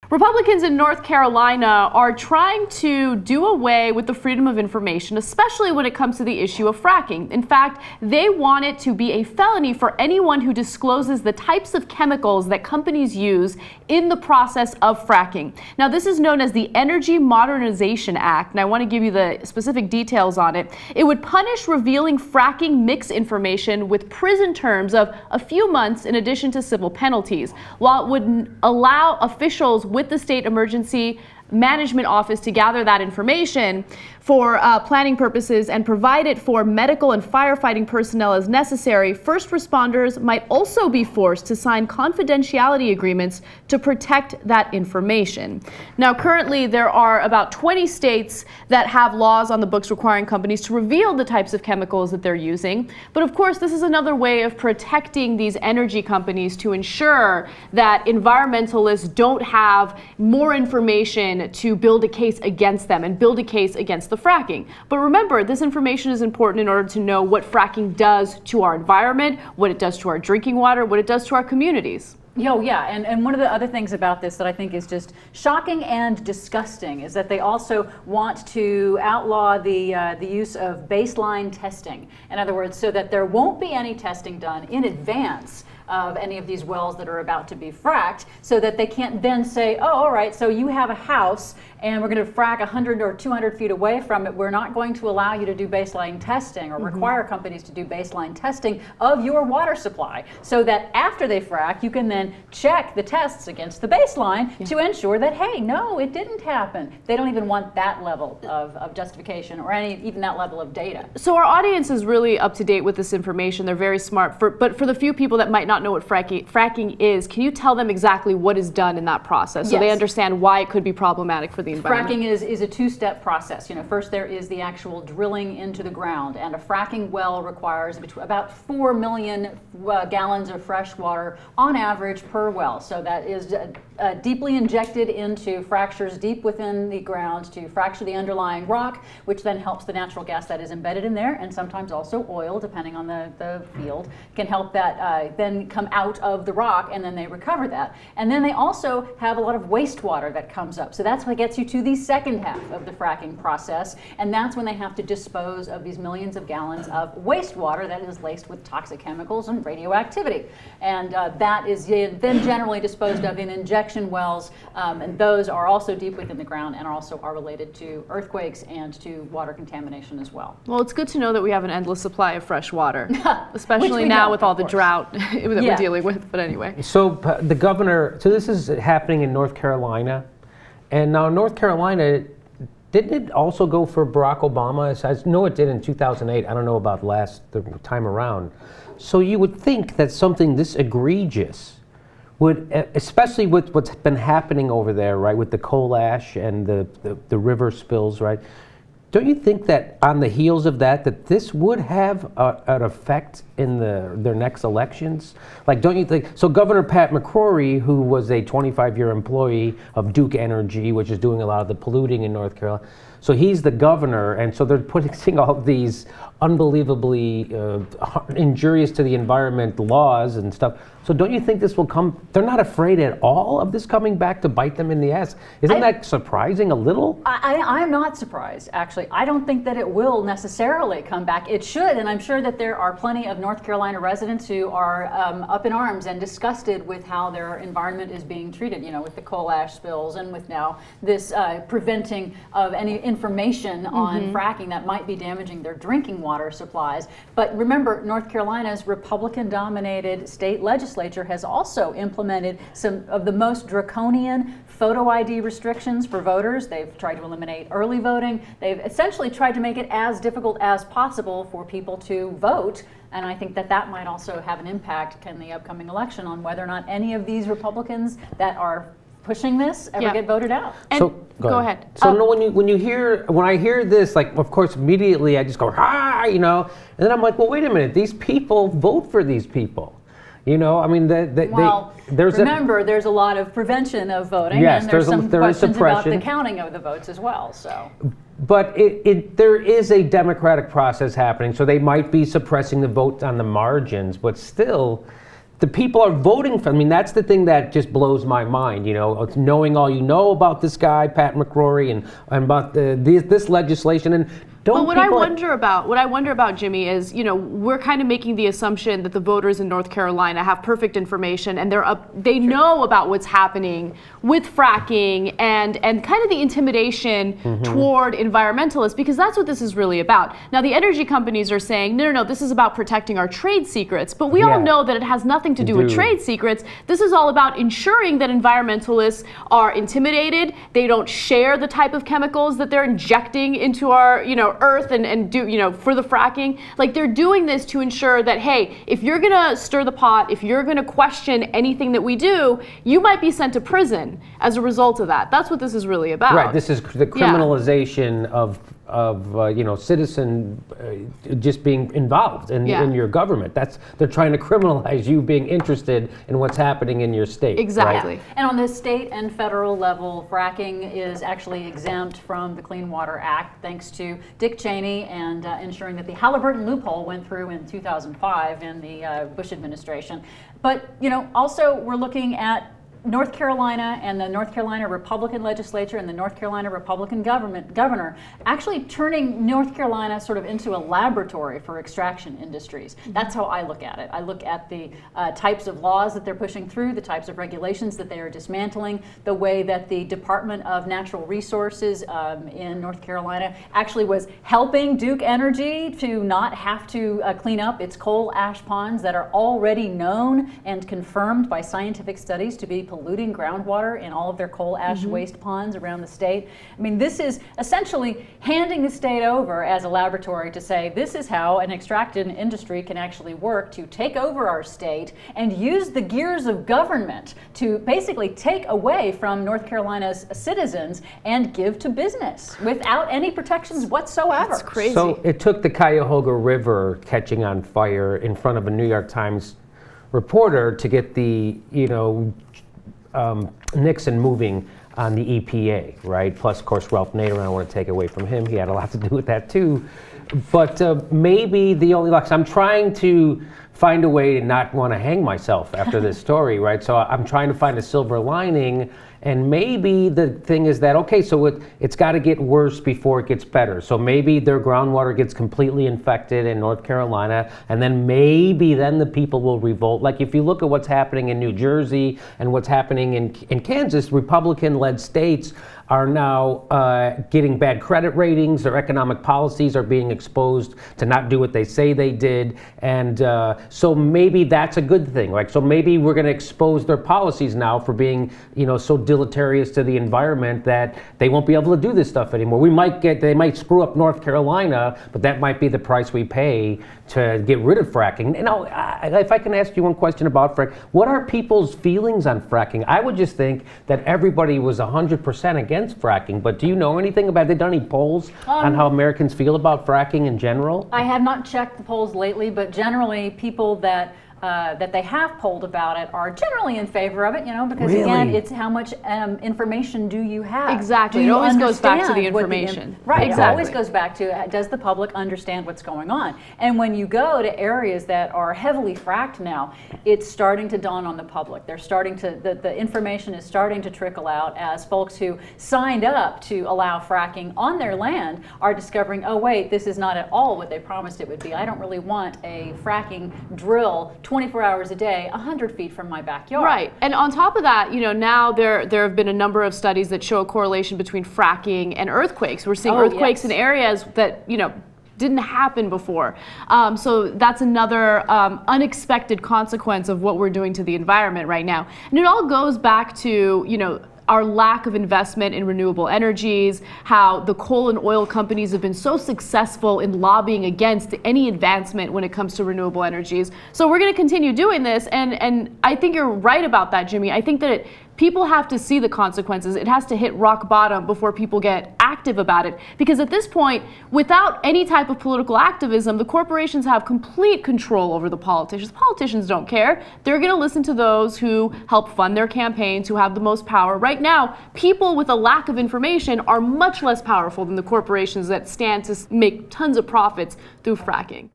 Republicans in North Carolina are trying to do away with the freedom of information, especially when it comes to the issue of fracking. In fact, they want it to be a felony for anyone who discloses the types of chemicals that companies use in the process of fracking. Now, this is known as the Energy Modernization Act, and I want to give you the specific details on it. It would punish revealing fracking mix information with prison terms of a few months in addition to civil penalties, while it would allow officials with the state emergency management office to gather that information for planning purposes and provide it for medical and firefighting personnel as necessary. First responders might also be forced to sign confidentiality agreements to protect that information. Now, currently, there are about 20 states that have laws on the books requiring companies to reveal the types of chemicals that they're using. But of course, this is another way of protecting these energy companies to ensure that environmentalists don't have more information to build a case against them and build a case against the fracking. But remember, this information is important in order to know what fracking does to our environment, what it does to our drinking water, what it does to our communities. Oh, yeah, and one of the other things about this that I think is just shocking and disgusting is that they also want to outlaw the use of baseline testing. In other words, so that there won't be any testing done in advance of any of these wells that are about to be fracked, so that they can't then say, oh, all right, so you have a house and we're going to frack 100 or 200 feet away from it. We're not going to allow you to do baseline testing or require companies to do baseline testing of your water supply, so that after they frack, you can then check the tests against the baseline to ensure that, hey, no, it didn't happen. They don't even want that level of justification or even that level of data. So our audience is really up to date with this information. They're very smart. But for the few people that might not know what fracking is, can you tell them exactly what is done in that process so they understand why it could be problematic for the environment? Fracking is a two-step process. First there is the actual drilling into the ground, and a fracking well requires about 4 million gallons of fresh water on average per well. So that is deeply injected into fractures deep within the ground to fracture the underlying rock, which then helps the natural gas that is embedded in there, and sometimes also oil, depending on the field, can help that then come out of the rock, and then they recover that. And then they also have a lot of wastewater that comes up. So that's what gets you to the second half of the fracking process, and that's when they have to dispose of these millions of gallons of wastewater that is laced with toxic chemicals and radioactivity. And that is then generally disposed of in injection wells, and those are also deep within the ground and are related to earthquakes and to water contamination as well. Well, it's good to know that we have an endless supply of fresh water, especially now with all the drought that we're dealing with. But anyway. So the governor, so this is happening in North Carolina, and now North Carolina, didn't it also go for Barack Obama? I know it did in 2008. I don't know about the time around. So you would think that something this egregious would, especially with what's been happening over there, right, with the coal ash and the river spills, right? Don't you think that on the heels of that this would have an effect in their next elections? Like, don't you think? So Governor Pat McCrory, who was a 25-year employee of Duke Energy, which is doing a lot of the polluting in North Carolina, so he's the governor, and so they're putting all these unbelievably injurious to the environment laws and stuff. So don't you think this will come? They're not afraid at all of this coming back to bite them in the ass. Isn't that surprising a little? I'm not surprised, actually. I don't think that it will necessarily come back. It should, and I'm sure that there are plenty of North Carolina residents who are up in arms and disgusted with how their environment is being treated, with the coal ash spills and with now this preventing of any information on fracking that might be damaging their drinking water supplies. But remember, North Carolina's Republican-dominated state legislature has also implemented some of the most draconian photo ID restrictions for voters. They've tried to eliminate early voting. They've essentially tried to make it as difficult as possible for people to vote. And I think that might also have an impact in the upcoming election on whether or not any of these Republicans that are pushing this ever get voted out. So go ahead. So no, when I hear this, like, of course, immediately I just go, and then I'm like, well, wait a minute, these people vote for these people. I mean, there's a lot of prevention of voting, and there's some questions about the counting of the votes as well. So, but there is a democratic process happening, so they might be suppressing the vote on the margins, but still, the people are voting for. I mean, that's the thing that just blows my mind. You know, it's knowing all you know about this guy, Pat McCrory, and about this legislation, and don't. But what I wonder about, Jimmy, is, you know, we're kind of making the assumption that the voters in North Carolina have perfect information and they know about what's happening with fracking and kind of the intimidation toward environmentalists, because that's what this is really about. Now, the energy companies are saying, no, this is about protecting our trade secrets, but we all know that it has nothing to do with trade secrets. This is all about ensuring that environmentalists are intimidated, they don't share the type of chemicals that they're injecting into our, you know, earth and do, you know, for the fracking. Like, they're doing this to ensure that, hey, if you're gonna stir the pot, if you're gonna question anything that we do, you might be sent to prison as a result of that. That's what this is really about. Right. This is the criminalization of you know, citizen just being involved in your government. They're trying to criminalize you being interested in what's happening in your state. Exactly. Right? And on the state and federal level, fracking is actually exempt from the Clean Water Act, thanks to Dick Cheney and ensuring that the Halliburton loophole went through in 2005 in the Bush administration. But, you know, also we're looking at North Carolina and the North Carolina Republican legislature and the North Carolina Republican governor actually turning North Carolina sort of into a laboratory for extraction industries. That's how I look at it. I look at the types of laws that they're pushing through, the types of regulations that they are dismantling, the way that the Department of Natural Resources in North Carolina actually was helping Duke Energy to not have to clean up its coal ash ponds that are already known and confirmed by scientific studies to be polluting groundwater in all of their coal ash waste ponds around the state. I mean, this is essentially handing the state over as a laboratory to say, this is how an extractive industry can actually work to take over our state and use the gears of government to basically take away from North Carolina's citizens and give to business without any protections whatsoever. That's crazy. So it took the Cuyahoga River catching on fire in front of a New York Times reporter to get the, you know, Nixon moving on the EPA, right? Plus, of course, Ralph Nader, I don't want to take away from him. He had a lot to do with that, too. But maybe the only luck, I'm trying to find a way to not want to hang myself after this story, right? So I'm trying to find a silver lining. And maybe the thing is that, okay, so it's got to get worse before it gets better. So maybe their groundwater gets completely infected in North Carolina, and then maybe then the people will revolt. Like if you look at what's happening in New Jersey and what's happening in Kansas, Republican-led states are now getting bad credit ratings. Their economic policies are being exposed to not do what they say they did. And so maybe that's a good thing. Like, so maybe we're going to expose their policies now for being, you know, so deleterious to the environment that they won't be able to do this stuff anymore. They might screw up North Carolina, but that might be the price we pay to get rid of fracking. Now, if I can ask you one question about fracking, what are people's feelings on fracking? I would just think that everybody was 100% against fracking, but do you know anything about, have they done any polls on how Americans feel about fracking in general? I have not checked the polls lately, but generally people that they have polled about it are generally in favor of it, you know, because again, it's how much information do you have? Exactly. It always goes back to the information. Right. Exactly. It always goes back to, does the public understand what's going on? And when you go to areas that are heavily fracked now, it's starting to dawn on the public. They're starting to, the information is starting to trickle out as folks who signed up to allow fracking on their land are discovering, oh wait, this is not at all what they promised it would be. I don't really want a fracking drill 24 hours a day, 100 feet from my backyard. Right. And on top of that, you know, now there have been a number of studies that show a correlation between fracking and earthquakes. We're seeing earthquakes in areas that, you know, didn't happen before. So that's another unexpected consequence of what we're doing to the environment right now. And it all goes back to, you know, our lack of investment in renewable energies, how the coal and oil companies have been so successful in lobbying against any advancement when it comes to renewable energies. So we're going to continue doing this, and I think you're right about that, Jimmy. I think that people have to see the consequences. It has to hit rock bottom before people get active about it. Because at this point, without any type of political activism, the corporations have complete control over the politicians. Politicians don't care. They're going to listen to those who help fund their campaigns, who have the most power. Right now, people with a lack of information are much less powerful than the corporations that stand to make tons of profits through fracking.